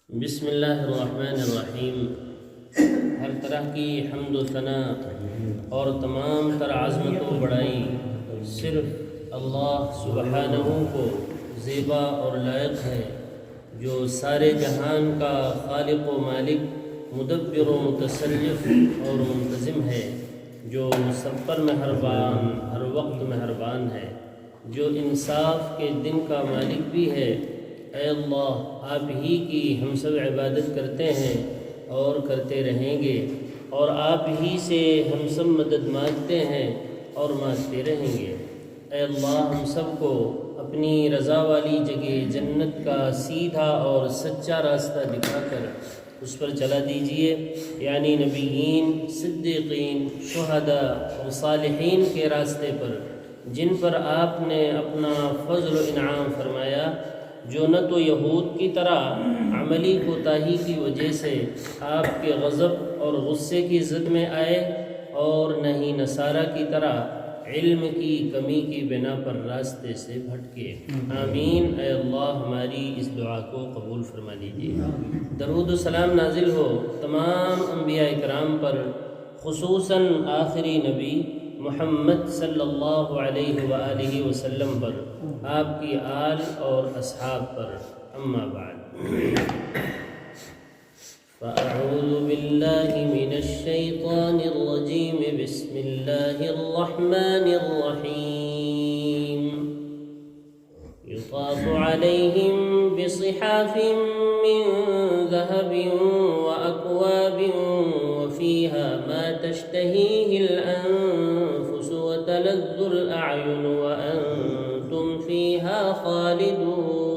بسم اللہ الرحمن الرحیم۔ ہر طرح کی حمد و ثنا اور تمام تر عظمت و بڑائی صرف اللہ سبحانہ کو زیبا اور لائق ہے، جو سارے جہان کا خالق و مالک، مدبر و متصرف اور منتظم ہے، جو سب پر مہربان، ہر وقت مہربان ہے، جو انصاف کے دن کا مالک بھی ہے۔ اے اللہ، آپ ہی کی ہم سب عبادت کرتے ہیں اور کرتے رہیں گے، اور آپ ہی سے ہم سب مدد مانگتے ہیں اور مانگتے رہیں گے۔ اے اللہ، ہم سب کو اپنی رضا والی جگہ جنت کا سیدھا اور سچا راستہ دکھا کر اس پر چلا دیجئے، یعنی نبیین، صدیقین، شہداء اور صالحین کے راستے پر، جن پر آپ نے اپنا فضل و انعام فرمایا، جو نہ تو یہود کی طرح عملی کوتاہی کی وجہ سے آپ کے غضب اور غصے کی زد میں آئے، اور نہ ہی نصارہ کی طرح علم کی کمی کی بنا پر راستے سے بھٹکے۔ آمین۔ اے اللہ، ہماری اس دعا کو قبول فرما لیجیے۔ درود و سلام نازل ہو تمام انبیاء اکرام پر، خصوصاً آخری نبی محمد صلی اللہ علیہ وآلہ وسلم پر، آپ کی آل اور اصحاب پر۔ اما بعد، فاعوذ باللہ من الشیطان الرجیم، بسم اللہ الرحمن الرحیم۔ یطاف علیہم بصحاف من ذہب واکواب وفیہا ما تشتہیہ الانفس وتلذ الاعین وانتم فیہا خالدون۔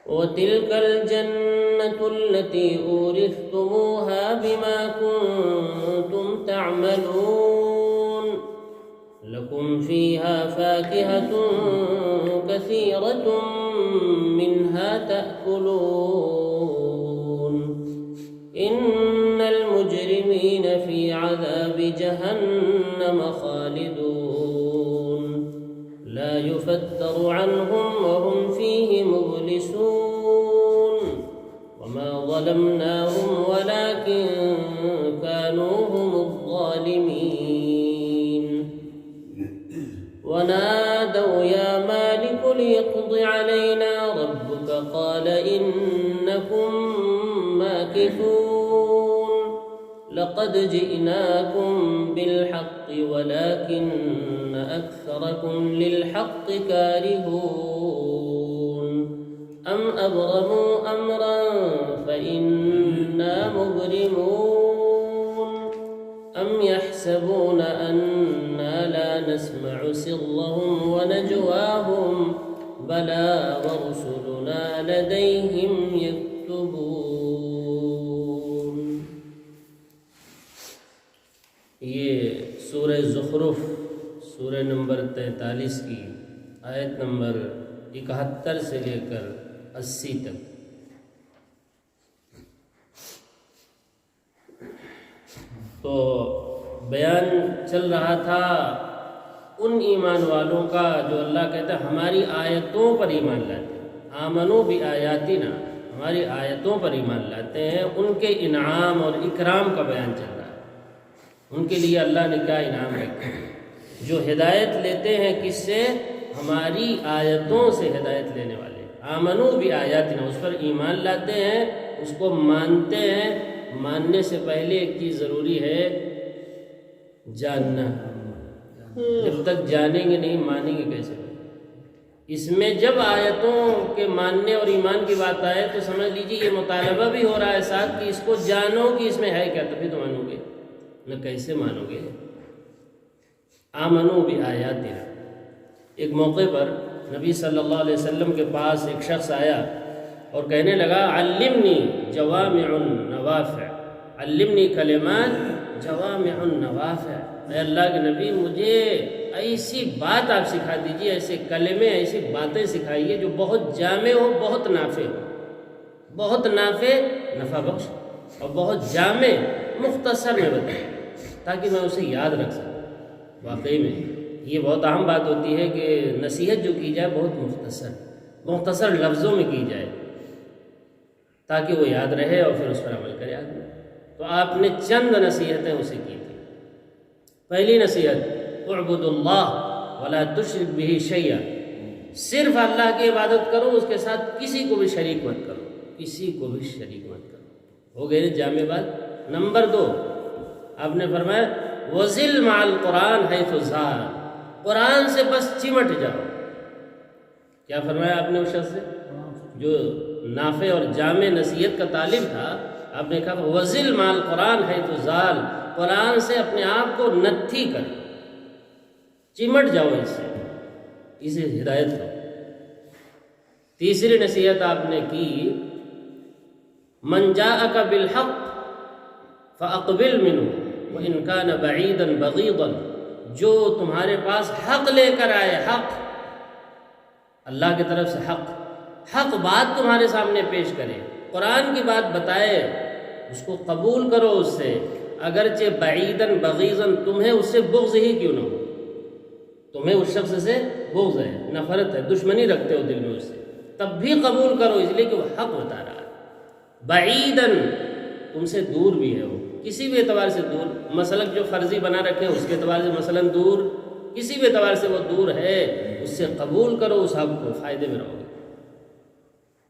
وتلک الجنة التي أورثتموها بما كنتم تعملون، لكم فيها فاكهة كثيرة منها تأكلون، إن المجرمين في عذاب جهنم خالدون، لا يفتر عنهم وهم فيه مبلسون، وما ظلمناهم ولكن كانوا هم الظالمين، ونادوا يا مالك ليقض علينا ربك قال إنكم ماكثون، لقد جئناكم بالحق ولكن أكثركم للحق كارهون، أم أبرموا أمرا فإنا مبرمون، أم يحسبون أنا لا نسمع سرهم ونجواهم بلى ورسلنا لديهم يكتبون۔ یہ سورہ زخرف، سورہ نمبر 43 کی آیت نمبر 71 سے لے کر 80 تک۔ تو بیان چل رہا تھا ان ایمان والوں کا جو اللہ کہتا ہے ہماری آیتوں پر ایمان لاتے ہیں، آمنوا بآیاتنا، ہماری آیتوں پر ایمان لاتے ہیں، ان کے انعام اور اکرام کا بیان چل رہا ہے۔ ان کے لیے اللہ نے کیا انعام رکھا، جو ہدایت لیتے ہیں کس سے؟ ہماری آیتوں سے ہدایت لینے والے، آمنوا بآیاتنا، اس پر ایمان لاتے ہیں، اس کو مانتے ہیں۔ ماننے سے پہلے ایک چیز ضروری ہے، جاننا۔ جب تک جانیں گے نہیں، مانیں گے کیسے؟ اس میں جب آیتوں کے ماننے اور ایمان کی بات آئے تو سمجھ لیجیے یہ مطالبہ بھی ہو رہا ہے ساتھ کہ اس کو جانو کہ اس میں ہے کیا، تبھی تو مانو گے، نہ کیسے مانو گے؟ آمنوا بآیاتنا۔ ایک موقع پر نبی صلی اللہ علیہ وسلم کے پاس ایک شخص آیا اور کہنے لگا علمنی جوامع النوافع، علمنی کلمات جوامع النوافع، اے اللہ کے نبی مجھے ایسی بات آپ سکھا دیجیے، ایسے کلمے، ایسی باتیں سکھائیے جو بہت جامع ہو، بہت نافع ہو، بہت نافع، نفع بخش، اور بہت جامع، مختصر میں بتائیں تاکہ میں اسے یاد رکھ سکوں۔ واقعی میں یہ بہت اہم بات ہوتی ہے کہ نصیحت جو کی جائے بہت مختصر، مختصر لفظوں میں کی جائے تاکہ وہ یاد رہے اور پھر اس پر عمل کرے آدمی۔ تو آپ نے چند نصیحتیں اسے کی تھیں۔ پہلی نصیحت اعبد اللہ ولا تشرک بہ شیئا، صرف اللہ کی عبادت کرو، اس کے ساتھ کسی کو بھی شریک مت کرو، کسی کو بھی شریک مت کرو۔ ہو گئی جامع بات۔ نمبر 2 آپ نے فرمایا وزل مع القرآن حیث زال، قرآن سے بس چمٹ جاؤ۔ کیا فرمایا آپ نے اس شخص سے جو نافع اور جامع نصیحت کا طالب تھا؟ آپ نے کہا وزل مع القرآن حیث زال، قرآن سے اپنے آپ کو نتھی کر، چمٹ جاؤ اس سے، اسے ہدایت دو۔ تیسری نصیحت آپ نے کی من جاءک بالحق فاقبل منہ وان کان بعیدا بغیضا، جو تمہارے پاس حق لے کر آئے، حق اللہ کی طرف سے، حق بات تمہارے سامنے پیش کرے، قرآن کی بات بتائے، اس کو قبول کرو اس سے، اگرچہ بعیداً بغیضاً تمہیں اس سے بغض ہی کیوں نہ ہو، تمہیں اس شخص سے بغض ہے، نفرت ہے، دشمنی رکھتے ہو دل میں اس سے، تب بھی قبول کرو، اس لیے کہ وہ حق بتا رہا ہے۔ بعیداً تم سے دور بھی ہے وہ، کسی بھی اعتبار سے دور، مسلک جو فرضی بنا رکھے ہیں اس کے اعتبار سے مثلاً دور، کسی بھی اعتبار سے وہ دور ہے، اس سے قبول کرو اس حق کو، فائدے میں رہو گے۔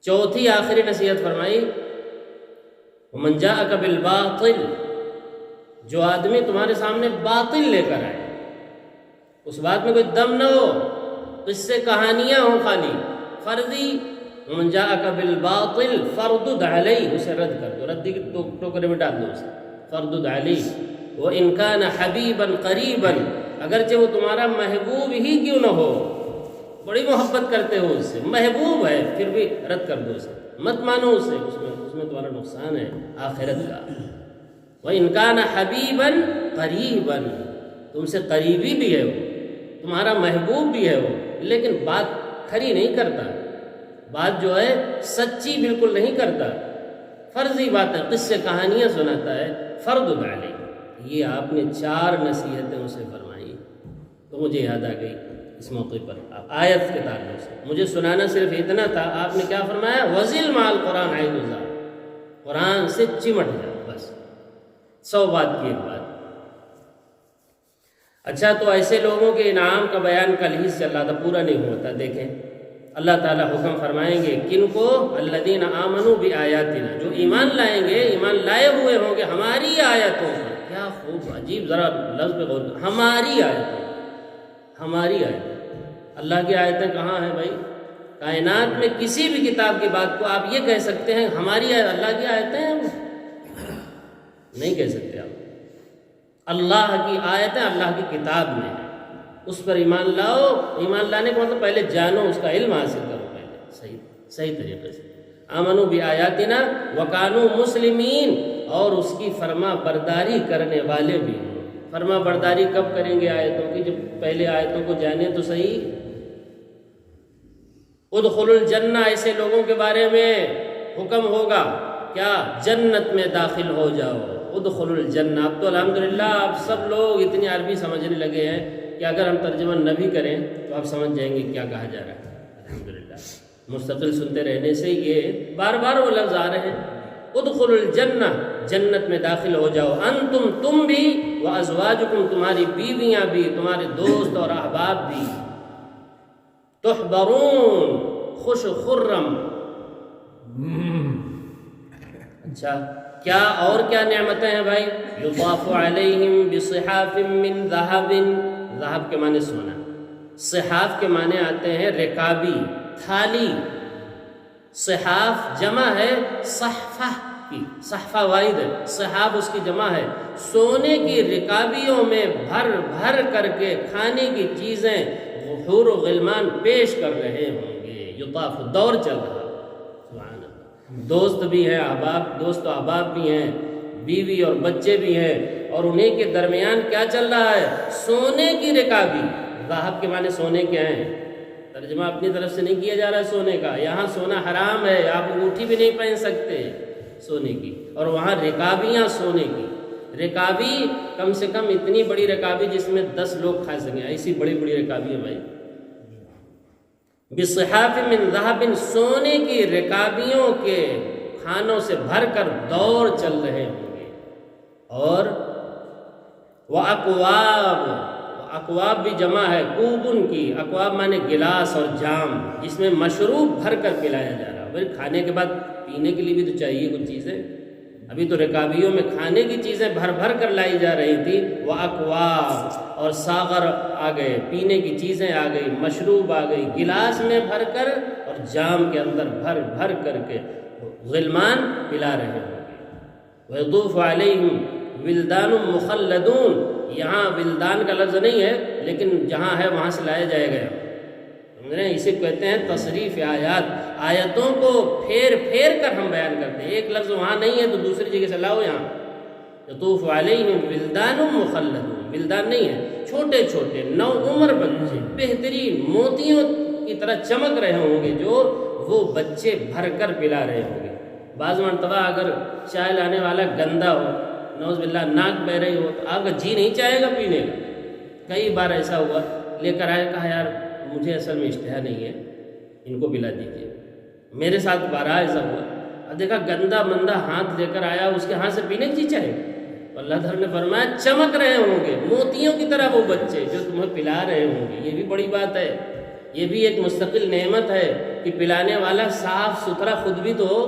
چوتھی آخری نصیحت فرمائی ومن جاءک بالباطل، جو آدمی تمہارے سامنے باطل لے کر آئے، اس بات میں کوئی دم نہ ہو، قصے کہانیاں ہوں خالی فرضی، ومن جاءک بالباطل فردد علیہ، اسے رد کر دو، ردی کی ٹوکرے میں ڈال دو اسے، فردد علیہ وان کان حبیبا قریبا، اگرچہ وہ تمہارا محبوب ہی کیوں نہ ہو، بڑی محبت کرتے ہو اس سے، محبوب ہے پھر بھی رد کر دو اسے، مت مانو اسے، اس میں تمہارا نقصان ہے آخرت کا۔ وَإِنْ كَانَ حَبِيبًا قَرِيبًا، تم سے قریبی بھی ہے وہ، تمہارا محبوب بھی ہے وہ، لیکن بات کھری نہیں کرتا، بات جو ہے سچی بالکل نہیں کرتا، فرضی بات ہے، قصے کہانیاں سناتا ہے، فردد علیہ۔ یہ آپ نے 4 نصیحتیں اسے فرمائی، تو مجھے یاد آ گئی اس موقع پر آیت کے تعلق سے، مجھے سنانا صرف اتنا تھا، آپ نے کیا فرمایا وزل مع القرآن حیث زال، قرآن سے چمٹ جاؤ، بس 100 بات کی ایک بات۔ اچھا، تو ایسے لوگوں کے انعام کا بیان کل ہی سے اللہ تھا، پورا نہیں ہوتا۔ دیکھیں اللہ تعالیٰ حکم فرمائیں گے کن کو؟ الذین آمنوا بآیاتنا، جو ایمان لائیں گے، ایمان لائے ہوئے ہوں گے ہماری آیتوں پر۔ کیا خوب عجیب، ذرا لفظ پہ غور، ہماری آیتیں، ہماری آیتیں، اللہ کی آیتیں کہاں ہیں بھائی؟ کائنات میں کسی بھی کتاب کی بات کو آپ یہ کہہ سکتے ہیں ہماری آیت، اللہ کی آیتیں ہیں؟ نہیں کہہ سکتے آپ۔ اللہ کی آیتیں اللہ کی کتاب میں ہیں، اس پر ایمان لاؤ۔ ایمان لانے کا مطلب پہلے جانو، اس کا علم حاصل کرو پہلے صحیح طریقے سے۔ آمنوا بآیاتنا وکانوا مسلمین، اور اس کی فرما برداری کرنے والے بھی ہیں۔ فرما برداری کب کریں گے آیتوں کی؟ جب پہلے آیتوں کو جانے تو صحیح۔ ادخلوا الجنہ، ایسے لوگوں کے بارے میں حکم ہوگا کیا؟ جنت میں داخل ہو جاؤ۔ ادخلوا الجنہ، اب تو الحمدللہ آپ سب لوگ اتنی عربی سمجھنے لگے ہیں کہ اگر ہم ترجمہ نہ بھی کریں تو آپ سمجھ جائیں گے کیا کہا جا رہا ہے۔ الحمدللہ مستقل سنتے رہنے سے یہ بار بار وہ لفظ آ رہے ہیں۔ ادخلوا الجنہ، جنت میں داخل ہو جاؤ، انتم، تم بھی، وازواجکم، تمہاری بیویاں بھی، تمہارے دوست اور احباب بھی، تحبرون، خوش خرم۔ اچھا، کیا اور کیا نعمتیں ہیں بھائی؟ یطاف علیہم بصحاف من ذہب، ذہب کے معنی سونا، صحاف کے معنی آتے ہیں رکابی، تھالی۔ صحاف جمع ہے صحفہ کی، صحفہ واحد ہے، صحاف اس کی جمع ہے۔ سونے کی رکابیوں میں بھر بھر کر کے کھانے کی چیزیں حور و غلمان پیش کر رہے ہوں گے۔ یطاف، دور چل رہا، سبحان اللہ، دوست بھی ہیں، احباب، دوست و احباب بھی ہیں، بیوی اور بچے بھی ہیں، اور انہیں کے درمیان کیا چل رہا ہے؟ سونے کی رکابی۔ ذہب کے معنی سونے کیا ہیں؟ ترجمہ اپنی طرف سے نہیں کیا جا رہا ہے سونے کا، یہاں سونا حرام ہے، آپ انگوٹھی بھی نہیں پہن سکتے سونے کی، اور وہاں رکابیاں سونے کی۔ رکابی کم سے کم اتنی بڑی رکابی جس میں 10 لوگ کھا سکیں، ایسی بڑی بڑی رکابی ہے بھائی، بصحاف من ذهب، سونے کی رکابیوں کے کھانوں سے بھر کر دور چل رہے ہوں گے، اور وَأَكْوَابٌ، اکواب بھی جمع ہے کوبن کی، اکواب مانے گلاس اور جام، جس میں مشروب بھر کر پلایا جا رہا ہے۔ بھائی کھانے کے بعد پینے کے لیے بھی تو چاہیے کچھ چیزیں، ابھی تو رکابیوں میں کھانے کی چیزیں بھر بھر کر لائی جا رہی تھی، وہ اکواب، اور ساغر آ گئے، پینے کی چیزیں آ گئی، مشروب آ گئی، گلاس میں بھر کر اور جام کے اندر بھر بھر کر کے غلمان پلا رہے ہوں گے۔ وَيَطُوفُ عَلَيْهِمْ وِلْدَانٌ مُخَلَّدُونَ، یہاں ولدان کا لفظ نہیں ہے، لیکن جہاں ہے وہاں سے لایا جائے گا، سمجھ رہے ہیں؟ اسے کہتے ہیں تصریف آیات، آیتوں کو پھیر پھیر کر ہم بیان کرتے ہیں، ایک لفظ وہاں نہیں ہے تو دوسری جگہ سے لاؤ یہاں۔ یطوف علیہم ولدان مخلدون، ولدان نہیں ہے، چھوٹے چھوٹے نو عمر بچے بہترین موتیوں کی طرح چمک رہے ہوں گے، جو وہ بچے بھر کر پلا رہے ہوں گے۔ بعض مرتبہ اگر چائے لانے والا گندا ہو، نعوذ باللہ ناک بہ رہی ہو، تو آپ کا جی نہیں چاہے گا پینے کا۔ کئی بار ایسا ہوا، لے کر آئے، کہا یار مجھے اصل میں اشتہا نہیں ہے، ان کو پلا دیجیے۔ میرے ساتھ بارہ ایسا ہوا، اب دیکھا گندا مندہ ہاتھ لے کر آیا، اس کے ہاتھ سے پینے کی چیز چاہے، اللہ تعالیٰ نے فرمایا چمک رہے ہوں گے موتیوں کی طرح وہ بچے جو تمہیں پلا رہے ہوں گے۔ یہ بھی بڑی بات ہے، یہ بھی ایک مستقل نعمت ہے کہ پلانے والا صاف ستھرا خود بھی تو ہو۔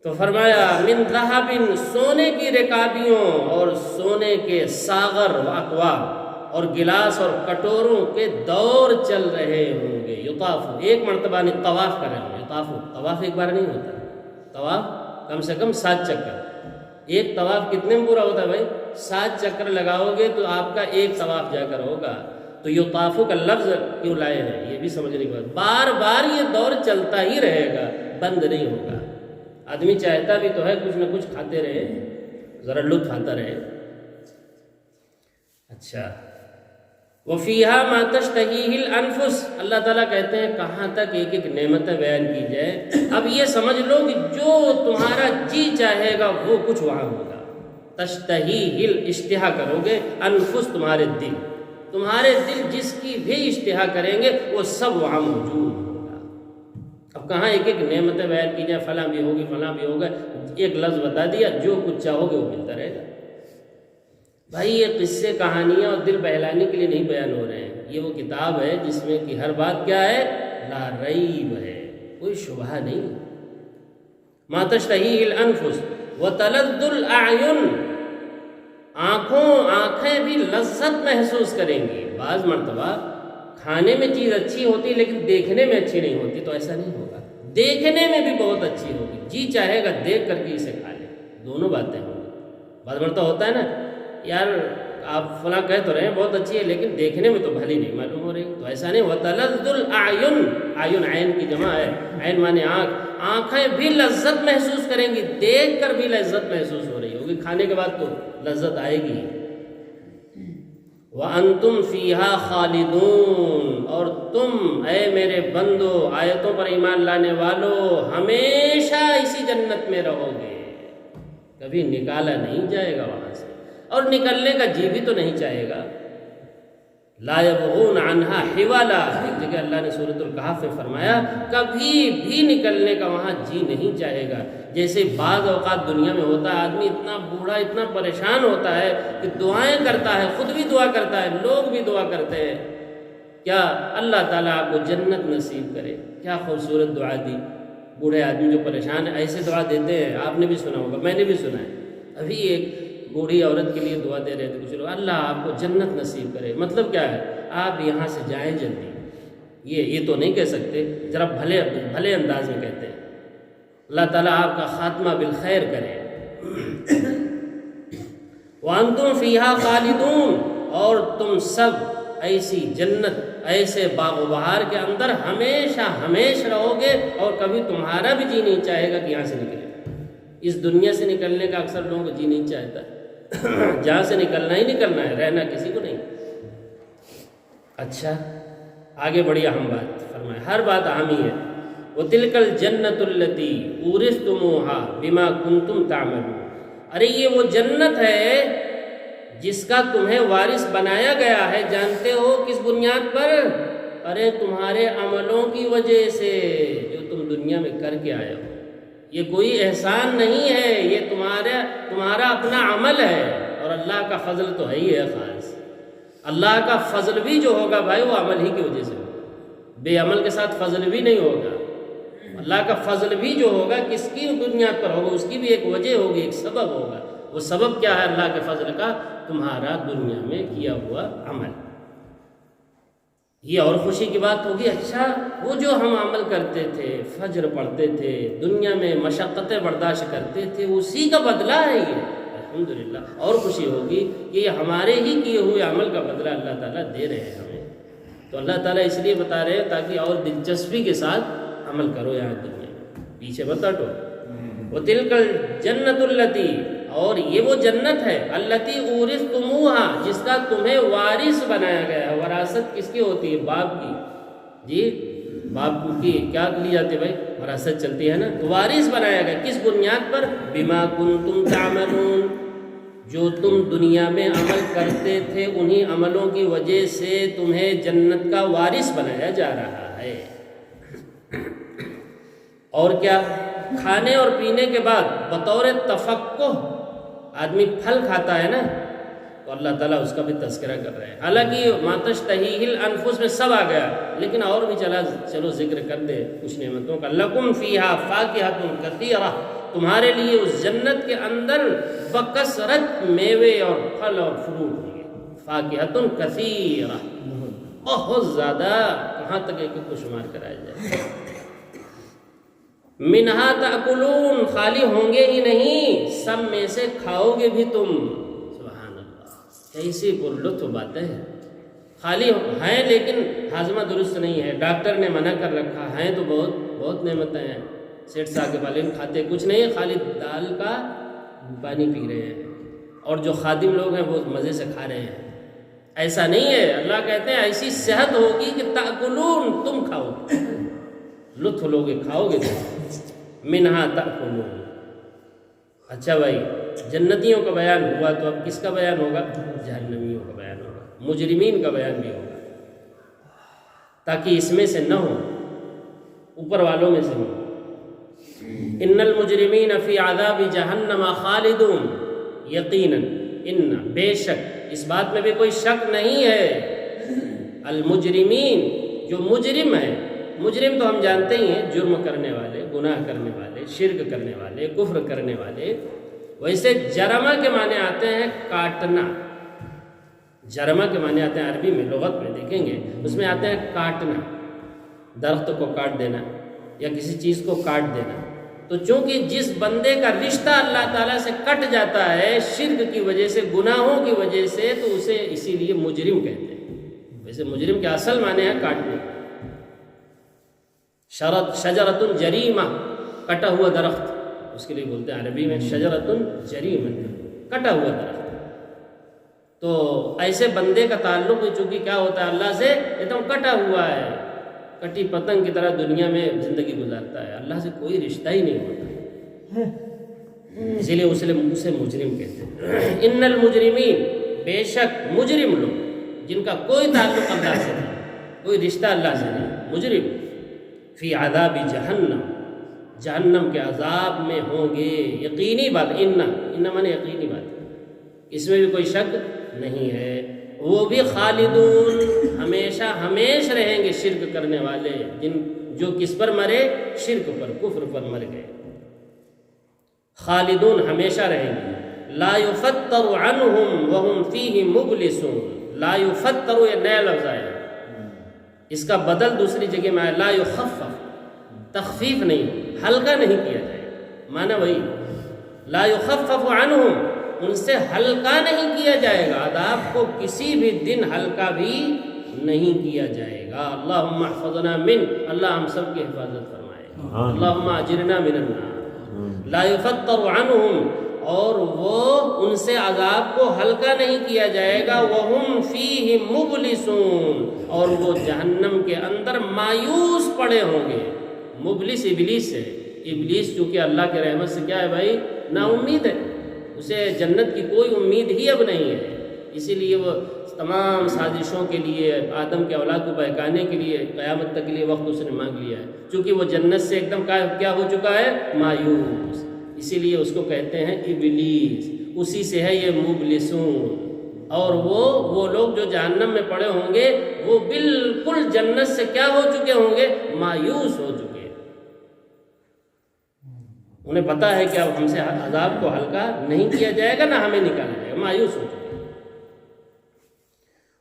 تو فرمایا من ذہب، سونے کی رکابیوں اور سونے کے ساغر و اکواب اور گلاس اور کٹوروں کے دور چل رہے ہوں گے۔ یطاف، ایک مرتبہ نہیں، طواف کریں گے، یطاف، طواف ایک بار نہیں ہوتا، طواف کم سے کم 7 چکر۔ ایک طواف کتنے میں پورا ہوتا ہے بھائی؟ 7 چکر لگاؤ گے تو آپ کا ایک طواف جا کر ہوگا۔ تو یطاف کا لفظ کیوں لائے ہیں یہ بھی سمجھنے کی بات، بار بار یہ دور چلتا ہی رہے گا، بند نہیں ہوگا۔ آدمی چاہتا بھی تو ہے کچھ نہ کچھ کھاتے رہے، ذرا لطف آتا رہے۔ اچھا، وَفِيهَا مَا تَشْتَهِيهِ الْأَنفُسُ، اللہ تعالیٰ کہتے ہیں کہاں تک ایک ایک نعمتیں بیان کی جائے۔ اب یہ سمجھ لو کہ جو تمہارا جی چاہے گا وہ کچھ وہاں ہوگا۔ تشتہیہ، اشتہا کرو گے، انفس تمہارے دل، تمہارے دل جس کی بھی اشتہا کریں گے وہ سب وہاں موجود ہوگا۔ اب کہاں ایک ایک نعمتیں بیان کی جائیں، فلاں بھی ہوگی فلاں بھی ہوگا، ایک لفظ بتا دیا، جو کچھ چاہو گے وہ ملتا رہے گا۔ بھائی یہ قصے کہانیاں اور دل بہلانے کے لیے نہیں بیان ہو رہے ہیں، یہ وہ کتاب ہے جس میں کہ ہر بات کیا ہے؟ لا ریب ہے، کوئی شبہ نہیں۔ ما تشتہیہ الانفس وتلذ الاعین، آنکھیں بھی لذت محسوس کریں گی۔ بعض مرتبہ کھانے میں چیز اچھی ہوتی لیکن دیکھنے میں اچھی نہیں ہوتی، تو ایسا نہیں ہوگا، دیکھنے میں بھی بہت اچھی ہوگی، جی چاہے گا دیکھ کر کے اسے کھا لے، دونوں باتیں ہوں گی۔ بعض مرتبہ ہوتا ہے نا، یار آپ فلاں کہہ تو رہے ہیں بہت اچھی ہے لیکن دیکھنے میں تو بھلی نہیں معلوم ہو رہی، تو ایسا نہیں۔ وَتَلَذُّ الْأَعْيُنِ، اعین عین کی جمع ہے، عین مانے آنکھ، آنکھیں بھی لذت محسوس کریں گی، دیکھ کر بھی لذت محسوس ہو رہی ہوگی، کھانے کے بعد تو لذت آئے گی۔ وَأَنْتُمْ فِيهَا خَالِدُونَ، اور تم اے میرے بندو، آیتوں پر ایمان لانے والو، ہمیشہ اسی جنت میں رہو گے، کبھی نکالا نہیں جائے گا وہاں سے، اور نکلنے کا جی بھی تو نہیں چاہے گا۔ لا یبغون عنہا حوالا، ایک جگہ اللہ نے سورۃ الکہف میں فرمایا کبھی بھی نکلنے کا وہاں جی نہیں چاہے گا۔ جیسے بعض اوقات دنیا میں ہوتا ہے، آدمی اتنا بوڑھا اتنا پریشان ہوتا ہے کہ دعائیں کرتا ہے، خود بھی دعا کرتا ہے، لوگ بھی دعا کرتے ہیں، کیا اللہ تعالیٰ آپ کو جنت نصیب کرے۔ کیا خوبصورت دعا دی، بوڑھے آدمی جو پریشان ہے ایسے دعا دیتے ہیں، آپ نے بھی سنا ہوگا، میں نے بھی سنا ہے۔ ابھی ایک بوڑھی عورت کے لیے دعا دے رہے تھے کچھ لوگ، اللہ آپ کو جنت نصیب کرے، مطلب کیا ہے؟ آپ یہاں سے جائیں جلدی، یہ تو نہیں کہہ سکتے، ذرا بھلے انداز میں کہتے ہیں اللہ تعالیٰ آپ کا خاتمہ بالخیر کرے۔ وَأَنْتُمْ فِيهَا خَالِدُونَ، اور تم سب ایسی جنت، ایسے باغ و بہار کے اندر ہمیشہ ہمیشہ رہو گے، اور کبھی تمہارا بھی جی نہیں چاہے گا کہ یہاں سے نکلے۔ اس دنیا سے نکلنے کا اکثر لوگوں کو جی نہیں چاہتا، جہاں سے نکلنا ہی نکلنا ہے، رہنا کسی کو نہیں۔ اچھا آگے بڑی اہم بات فرمائے، ہر بات اہم ہی ہے۔ وَتِلْكَ الْجَنَّةُ الَّتِي أُورِثْتُمُوهَا بِمَا كُنْتُمْ تَعْمَلُونَ، ارے یہ وہ جنت ہے جس کا تمہیں وارث بنایا گیا ہے، جانتے ہو کس بنیاد پر؟ ارے تمہارے عملوں کی وجہ سے جو تم دنیا میں کر کے آئے ہو، یہ کوئی احسان نہیں ہے، یہ تمہارا اپنا عمل ہے، اور اللہ کا فضل تو ہے ہی ہے خاص۔ اللہ کا فضل بھی جو ہوگا بھائی وہ عمل ہی کی وجہ سے ہوگا، بے عمل کے ساتھ فضل بھی نہیں ہوگا۔ اللہ کا فضل بھی جو ہوگا کس کی بنیاد پر ہوگا، اس کی بھی ایک وجہ ہوگی، ایک سبب ہوگا۔ وہ سبب کیا ہے اللہ کے فضل کا؟ تمہارا دنیا میں کیا ہوا عمل۔ یہ اور خوشی کی بات ہوگی، اچھا وہ جو ہم عمل کرتے تھے، فجر پڑھتے تھے، دنیا میں مشقتیں برداشت کرتے تھے، اسی کا بدلہ ہے یہ، الحمدللہ۔ اور خوشی ہوگی کہ یہ ہمارے ہی کیے ہوئے عمل کا بدلہ اللہ تعالیٰ دے رہے ہیں ہمیں۔ تو اللہ تعالیٰ اس لیے بتا رہے ہیں تاکہ اور دلچسپی کے ساتھ عمل کرو یہاں دنیا میں، پیچھے مت ہٹو۔ وَتِلْكَ الْجَنَّةُ الَّتِي، اور یہ وہ جنت ہے، الَّتِي أُورِثْتُمُوهَا، جس کا تمہیں وارث بنایا گیا ہے۔ وراثت کس کی ہوتی ہے؟ باپ کی، جی باپ کی کیا لی جاتی ہے بھائی؟ وراثت چلتی ہے نا، تو وارث بنایا گیا کس بنیاد پر؟ بِمَا كُنْتُمْ تَعْمَلُونَ، جو تم دنیا میں عمل کرتے تھے انہی عملوں کی وجہ سے تمہیں جنت کا وارث بنایا جا رہا ہے۔ اور کیا؟ کھانے اور پینے کے بعد بطور تفقہ آدمی پھل کھاتا ہے نا، تو اللہ تعالیٰ اس کا بھی تذکرہ کر رہے ہیں۔ حالانکہ ما تشتہیہ الانفس میں سب آ گیا، لیکن اور بھی چلو ذکر کر دے کچھ نعمتوں کا۔ لکم فیہا فاکہۃ کثیرہ، تمہارے لیے اس جنت کے اندر بکثرت میوے اور پھل اور فروٹ ہوں گے۔ فاکہۃ کثیرہ، بہت زیادہ، کہاں تک ایک کو شمار کرایا جائے۔ منہا تاکلون، خالی ہوں گے ہی نہیں، سب میں سے کھاؤ گے بھی تم۔ سبحان اللہ، کیسی پرلطف باتیں ہیں۔ خالی ہیں لیکن ہاضمہ درست نہیں ہے، ڈاکٹر نے منع کر رکھا ہے، تو بہت نعمتیں ہیں، سیٹ سا کے بالین کھاتے کچھ نہیں، خالی دال کا پانی پی رہے ہیں، اور جو خادم لوگ ہیں وہ مزے سے کھا رہے ہیں۔ ایسا نہیں ہے، اللہ کہتے ہیں ایسی صحت ہوگی کہ تاکلون، تم کھاؤ، لطف لوگے، کھاؤ گے تم۔ منہا تاکلون۔ اچھا بھائی، جنتیوں کا بیان ہوا تو اب کس کا بیان ہوگا؟ جہنمیوں کا بیان ہوگا، مجرمین کا بیان بھی ہوگا، تاکہ اس میں سے نہ ہو، اوپر والوں میں سے ہو۔ ان المجرمین فی عذاب جہنم خالدون، یقیناً، ان، بے شک، اس بات میں بھی کوئی شک نہیں ہے، المجرمین، جو مجرم ہے، مجرم تو ہم جانتے ہی ہیں، جرم کرنے والے، گناہ کرنے والے، شرک کرنے والے، کفر کرنے والے۔ ویسے جرمہ کے معنی آتے ہیں کاٹنا، جرمہ کے معنی آتے ہیں عربی میں، لغت میں دیکھیں گے اس میں آتے ہیں کاٹنا، درخت کو کاٹ دینا یا کسی چیز کو کاٹ دینا۔ تو چونکہ جس بندے کا رشتہ اللہ تعالیٰ سے کٹ جاتا ہے شرک کی وجہ سے، گناہوں کی وجہ سے، تو اسے اسی لیے مجرم کہتے ہیں۔ ویسے مجرم کے اصل معنی ہے کاٹنے، شجرۃ جریمہ، کٹا ہوا درخت، اس کے لیے بولتے ہیں عربی میں شجرۃ جریمہ، کٹا ہوا درخت۔ تو ایسے بندے کا تعلق چونکہ کیا ہوتا ہے اللہ سے، ایک دم کٹا ہوا ہے، کٹی پتنگ کی طرح دنیا میں زندگی گزارتا ہے، اللہ سے کوئی رشتہ ہی نہیں ہوتا، اسی لیے اسے مجرم کہتے ہیں۔ ان المجرمین، بے شک مجرم لوگ جن کا کوئی تعلق اللہ سے نہیں، کوئی رشتہ اللہ سے نہیں، مجرم، فی عذاب جہنم، جہنم کے عذاب میں ہوں گے، یقینی بات، ان مانے یقینی بات، اس میں بھی کوئی شک نہیں ہے۔ وہ بھی خالدون، ہمیشہ ہمیش رہیں گے، شرک کرنے والے، جو کس پر مرے؟ شرک پر، کفر پر مر گئے، خالدون ہمیشہ رہیں گے۔ لا یفتر عنہم وہم فیہ مبلسون، لا یفتر، یہ نیا لفظ آیا، اس کا بدل دوسری جگہ میں آیا، لا یخفف، تخفیف نہیں، ہلکا نہیں کیا جائے، معنی وہی، لا یخفف عنہم، ان سے ہلکا نہیں کیا جائے گا، عذاب کو کسی بھی دن ہلکا بھی نہیں کیا جائے گا۔ اللہم احفظنا من، اللہ ہم سب کی حفاظت فرمائے، اللہم اجرنا من النار۔ لا یفتر عنہم، اور وہ ان سے عذاب کو ہلکا نہیں کیا جائے گا، وہم فیہ مبلسون، اور وہ جہنم کے اندر مایوس پڑے ہوں گے۔ مبلس ابلیس ہے، ابلیس چونکہ اللہ کے رحمت سے کیا ہے بھائی؟ نا امید ہے، اسے جنت کی کوئی امید ہی اب نہیں ہے، اسی لیے وہ تمام سازشوں کے لیے، آدم کے اولاد کو بہکانے کے لیے، قیامت تک کے لیے وقت اس نے مانگ لیا ہے، چونکہ وہ جنت سے ایک دم کیا ہو چکا ہے؟ مایوس۔ اسی لیے اس کو کہتے ہیں ابلیس، اسی سے ہے یہ مبلسون۔ اور وہ لوگ جو جہنم میں پڑے ہوں گے وہ بالکل جنت سے کیا ہو چکے ہوں گے؟ مایوس ہو چکے۔ انہیں پتا ہے کہ اب ہم سے عذاب کو ہلکا نہیں کیا جائے گا، نہ ہمیں نکالا جائے گا، مایوس ہو چکے۔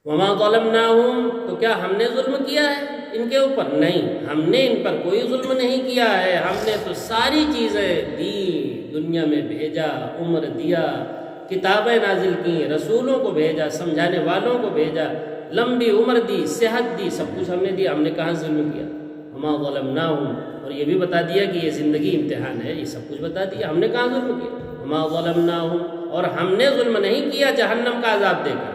وما ظلمناہم، تو کیا ہم نے ظلم کیا ہے ان کے اوپر؟ نہیں، ہم نے ان پر کوئی ظلم نہیں کیا ہے، ہم نے تو ساری چیزیں دی، دنیا میں بھیجا، عمر دیا، کتابیں نازل کی، رسولوں کو بھیجا، سمجھانے والوں کو بھیجا، لمبی عمر دی، صحت دی، سب کچھ ہم نے دیا، ہم نے کہاں ظلم کیا؟ وما ظلمناہم، اور یہ بھی بتا دیا کہ یہ زندگی امتحان ہے، یہ سب کچھ بتا دیا، ہم نے کہاں ظلم کیا؟ وما ظلمناہم، اور ہم نے ظلم نہیں کیا جہنم کا عذاب دے کر،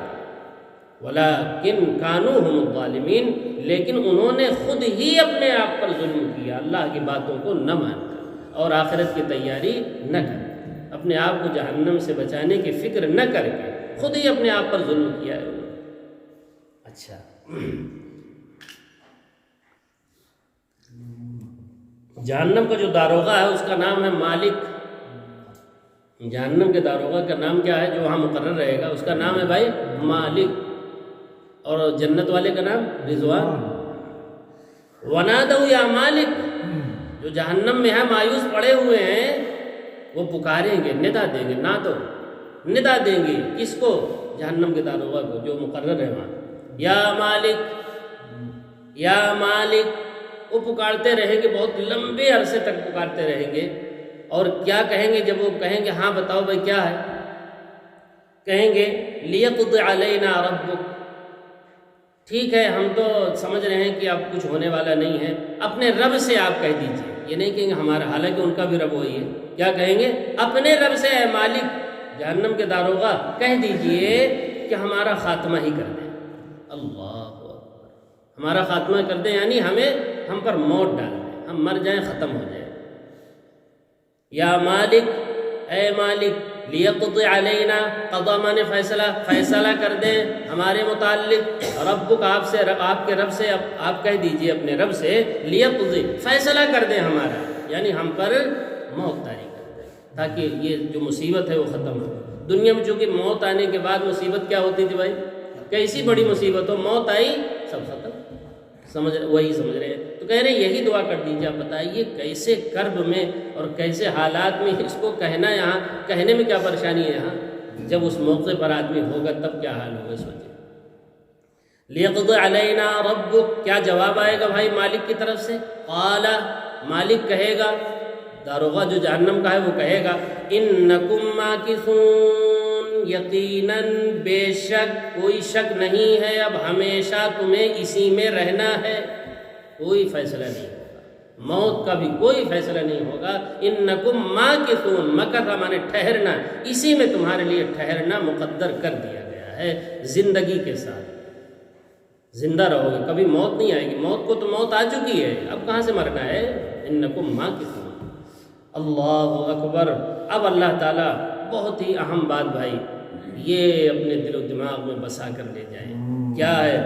ولیکن کانوا ھم الظالمین، لیکن انہوں نے خود ہی اپنے آپ پر ظلم کیا، اللہ کی باتوں کو نہ مان کر اور آخرت کی تیاری نہ کر، اپنے آپ کو جہنم سے بچانے کی فکر نہ کر کے خود ہی اپنے آپ پر ظلم کیا ہے۔ اچھا، جہنم کا جو داروغہ ہے اس کا نام ہے مالک۔ جہنم کے داروغہ کا نام کیا ہے جو وہاں مقرر رہے گا؟ اس کا نام ہے بھائی مالک، اور جنت والے کا نام رضوان۔ ونادوا یا مالک، جو جہنم میں ہے مایوس پڑے ہوئے ہیں وہ پکاریں گے، ندا دیں گے، ندا دیں گے کس کو؟ جہنم کے داروغہ کو جو مقرر ہے وہاں، یا مالک یا مالک، وہ پکارتے رہیں گے، بہت لمبے عرصے تک پکارتے رہیں گے۔ اور کیا کہیں گے جب وہ کہیں گے ہاں بتاؤ بھائی کیا ہے؟ کہیں گے لیقض علینا ربک، ٹھیک ہے ہم تو سمجھ رہے ہیں کہ اب کچھ ہونے والا نہیں ہے، اپنے رب سے آپ کہہ دیجئے۔ یہ نہیں کہیں گے ہمارا، حالانکہ ان کا بھی رب وہی ہے، کیا کہیں گے؟ اپنے رب سے اے مالک، جہنم کے داروغہ کہہ دیجئے کہ ہمارا خاتمہ ہی کر دیں۔ اللہ اکبر، ہمارا خاتمہ کر دیں یعنی ہم پر موت ڈال دیں، ہم مر جائیں، ختم ہو جائیں۔ یا مالک، اے مالک، لیقض علینا، قضا مانے فیصلہ کر دیں ہمارے متعلق، ربک، آپ کے رب سے آپ کہہ دیجئے اپنے رب سے، لیقض، فیصلہ کر دیں ہمارا، یعنی ہم پر موت طاری کر دیں تاکہ یہ جو مصیبت ہے وہ ختم ہو۔ دنیا میں چونکہ موت آنے کے بعد مصیبت کیا ہوتی تھی بھائی؟ کیسی بڑی مصیبت ہو، موت آئی سب ختم، وہی سمجھ رہے ہیں۔ تو کہہ رہے ہیں یہی دعا کر دیجیے، آپ بتائیے کیسے کرب میں اور کیسے حالات میں اس کو کہنا، یہاں کہنے میں کیا پریشانی ہے، یہاں جب اس موقع پر آدمی ہوگا تب کیا حال ہوگا، سوچیں۔ لیقض علینا ربک، کیا جواب آئے گا بھائی مالک کی طرف سے؟ قال، مالک کہے گا، داروغہ جو جہنم کا ہے وہ کہے گا، انکم ماکثون، یقیناً بے شک، کوئی شک نہیں ہے، اب ہمیشہ تمہیں اسی میں رہنا ہے، کوئی فیصلہ نہیں ہوگا، موت کا بھی کوئی فیصلہ نہیں ہوگا۔ انکم ماکثون، مکث مانے ٹھہرنا، اسی میں تمہارے لیے ٹھہرنا مقدر کر دیا گیا ہے، زندگی کے ساتھ زندہ رہو گے، کبھی موت نہیں آئے گی، موت کو تو موت آ چکی ہے، اب کہاں سے مرنا ہے؟ انکم ماکثون۔ اللہ اکبر۔ اب اللہ تعالیٰ بہت ہی اہم بات بھائی یہ اپنے دل و دماغ میں بسا کر لے جائیں، کیا ہے؟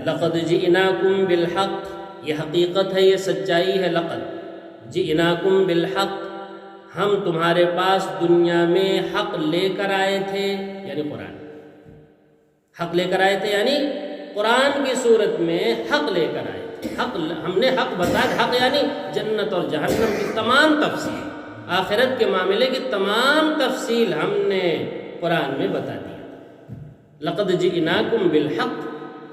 لقد جئناکم بالحق، یہ حقیقت ہے، یہ سچائی ہے۔ لقد جئناکم بالحق، ہم تمہارے پاس دنیا میں حق لے کر آئے تھے، یعنی قرآن، حق لے کر آئے تھے یعنی قرآن کی صورت میں حق لے کر آئے تھے، حق ہم نے حق بتایا، حق یعنی جنت اور جہنم کی تمام تفصیل، آخرت کے معاملے کی تمام تفصیل ہم نے قرآن میں بتا دیا۔ لقد جئناکم بالحق،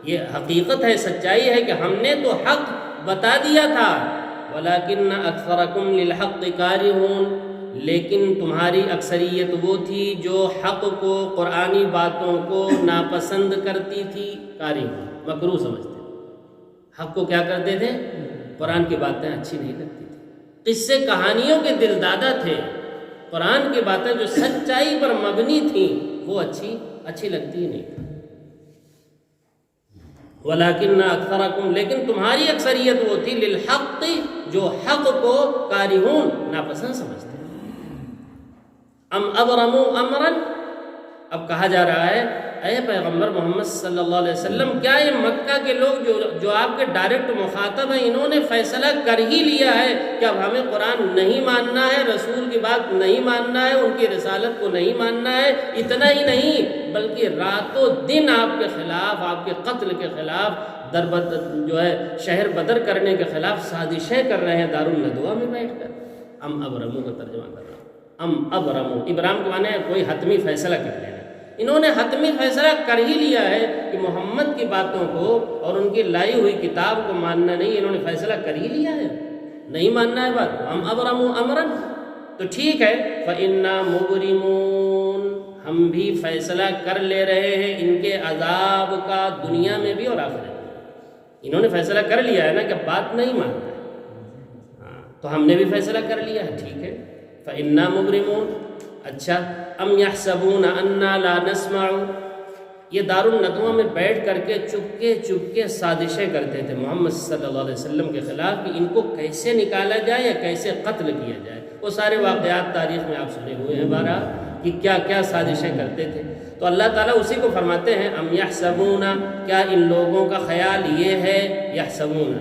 یہ حقیقت ہے، سچائی ہے کہ ہم نے تو حق بتا دیا تھا، ولیکن اکثرکم للحق کارہون، لیکن تمہاری اکثریت وہ تھی جو حق کو، قرآنی باتوں کو ناپسند کرتی تھی، کارہون مکروہ سمجھتے، حق کو کیا کرتے تھے؟ قرآن کی باتیں اچھی نہیں لگتی تھی، قصے کہانیوں کے دل دادا تھے، قرآن کی باتیں جو سچائی پر مبنی تھیں وہ اچھی لگتی ہی نہیں۔ ولیکن اکثرکم، لیکن تمہاری اکثریت وہ تھی، للحق، جو حق کو کارہون، ناپسند سمجھتے۔ ام ابرموا امرا، اب کہا جا رہا ہے اے پیغمبر محمد صلی اللہ علیہ وسلم، کیا یہ مکہ کے لوگ جو آپ کے ڈائریکٹ مخاطب ہیں، انہوں نے فیصلہ کر ہی لیا ہے کہ اب ہمیں قرآن نہیں ماننا ہے، رسول کی بات نہیں ماننا ہے، ان کی رسالت کو نہیں ماننا ہے؟ اتنا ہی نہیں بلکہ راتوں دن آپ کے خلاف، آپ کے قتل کے خلاف، شہر بدر کرنے کے خلاف سازشیں کر رہے ہیں دارالندوہ میں بیٹھ کر۔ ام ابرمو کا ترجمہ کر رہا ہوں، ام ابرمو، ابرام کے معنی ہے کوئی حتمی فیصلہ کر لینا۔ انہوں نے حتمی فیصلہ کر ہی لیا ہے کہ محمد کی باتوں کو اور ان کی لائی ہوئی کتاب کو ماننا نہیں، انہوں نے فیصلہ کر ہی لیا ہے، نہیں ماننا ہے بات۔ ام ابرمو امرا، تو ٹھیک ہے، فإنا مبرمون، ہم بھی فیصلہ کر لے رہے ہیں ان کے عذاب کا، دنیا میں بھی اور آخرت میں۔ انہوں نے فیصلہ کر لیا ہے نا کہ بات نہیں ماننا ہے، تو ہم نے بھی فیصلہ کر لیا ہے، ٹھیک ہے، فإنا مبرمون۔ اچھا، ام یحسبون انا لا نسمع، یہ دارالندوہ میں بیٹھ کر کے چپکے سازشیں کرتے تھے محمد صلی اللہ علیہ وسلم کے خلاف کہ ان کو کیسے نکالا جائے یا کیسے قتل کیا جائے۔ وہ سارے واقعات تاریخ میں آپ سنے ہوئے ہیں بارہا کہ کیا کیا سازشیں کرتے تھے۔ تو اللہ تعالیٰ اسی کو فرماتے ہیں ام یحسبون، کیا ان لوگوں کا خیال یہ ہے، یحسبون،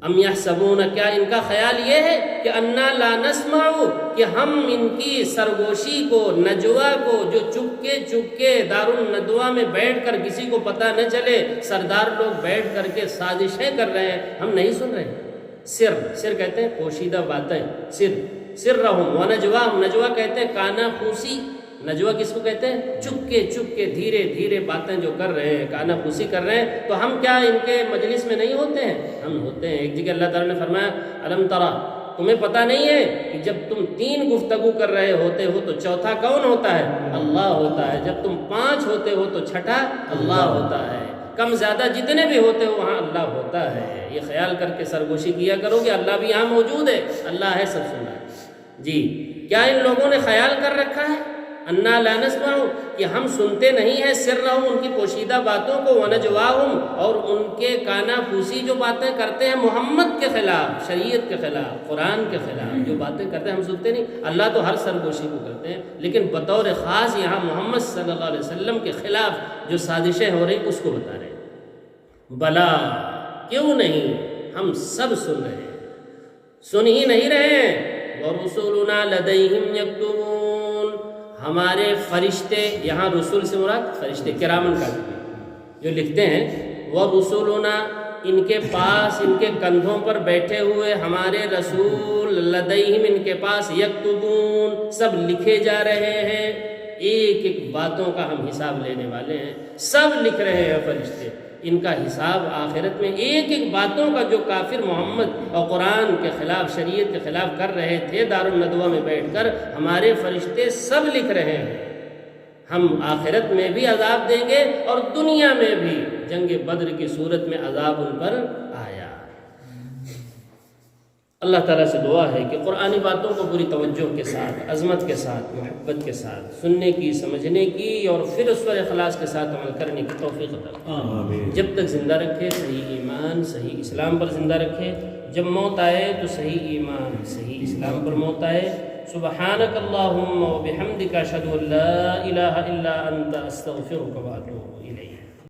ام یحسبون، کیا ان کا خیال یہ ہے کہ انا لا نسمع، کہ ہم ان کی سرگوشی کو، نجوا کو، جو چپکے دارالندوہ میں بیٹھ کر کسی کو پتہ نہ چلے، سردار لوگ بیٹھ کر کے سازشیں کر رہے ہیں، ہم نہیں سن رہے ہیں۔ سر کہتے ہیں پوشیدہ باتیں، سر رہم و نجواہم، نجوا کہتے ہیں کانا پھوسی، نجوا کس کو کہتے ہیں؟ چپکے دھیرے باتیں جو کر رہے ہیں، کانا پھوسی کر رہے ہیں، تو ہم کیا ان کے مجلس میں نہیں ہوتے ہیں؟ ہم ہوتے ہیں۔ ایک جگہ اللہ تعالیٰ نے فرمایا الم ترا، تمہیں پتہ نہیں ہے کہ جب تم 3 گفتگو کر رہے ہوتے ہو تو چوتھا کون ہوتا ہے؟ اللہ ہوتا ہے۔ جب تم 5 ہوتے ہو تو چھٹا اللہ ہوتا ہے۔ کم زیادہ جتنے بھی ہوتے ہو وہاں اللہ ہوتا ہے۔ یہ خیال کر کے سرگوشی کیا کرو کہ اللہ بھی یہاں موجود ہے، اللہ ہے، سب سن رہا ہے۔ جی، کیا ان لوگوں نے خیال کر رکھا ہے انا لا نسمع، کہ ہم سنتے نہیں ہیں، سرہم، ان کی پوشیدہ باتوں کو، ونجواہم، اور ان کے کانا پھوسی جو باتیں کرتے ہیں محمد کے خلاف، شریعت کے خلاف، قرآن کے خلاف جو باتیں کرتے ہیں ہم سنتے نہیں۔ اللہ تو ہر سرگوشی کو کرتے ہیں، لیکن بطور خاص یہاں محمد صلی اللہ علیہ وسلم کے خلاف جو سازشیں ہو رہی اس کو بتا رہے ہیں۔ بلا، کیوں نہیں، ہم سب سن رہے ہیں، سن ہی نہیں رہے ہیں۔ وَرُسُلُنَا لَدَيْهِمْ يَكْتُبُونَ، ہمارے فرشتے، یہاں رسول سے مراد فرشتے کرامن کاتبین جو لکھتے ہیں، وَرُسُلُنَا، ان کے پاس، ان کے کندھوں پر بیٹھے ہوئے ہمارے رسول، لدیہم، ان کے پاس، یکتبون، سب لکھے جا رہے ہیں، ایک باتوں کا ہم حساب لینے والے ہیں، سب لکھ رہے ہیں فرشتے، ان کا حساب آخرت میں ایک باتوں کا جو کافر محمد اور قرآن کے خلاف، شریعت کے خلاف کر رہے تھے دارالندوہ میں بیٹھ کر، ہمارے فرشتے سب لکھ رہے ہیں۔ ہم آخرت میں بھی عذاب دیں گے اور دنیا میں بھی، جنگ بدر کی صورت میں عذاب ان پر آیا۔ اللہ تعالیٰ سے دعا ہے کہ قرآنی باتوں کو پوری توجہ کے ساتھ، عظمت کے ساتھ، محبت کے ساتھ سننے کی، سمجھنے کی، اور پھر اس پر اخلاص کے ساتھ عمل کرنے کی توفیق عطا فرمائے۔ جب تک زندہ رکھے صحیح ایمان، صحیح اسلام پر زندہ رکھے، جب موت آئے تو صحیح ایمان، صحیح اسلام پر موت آئے۔ سبحانک اللہم و بحمدک، اشہد ان لا الہ الا انت، استغفرک و اتوب الیک۔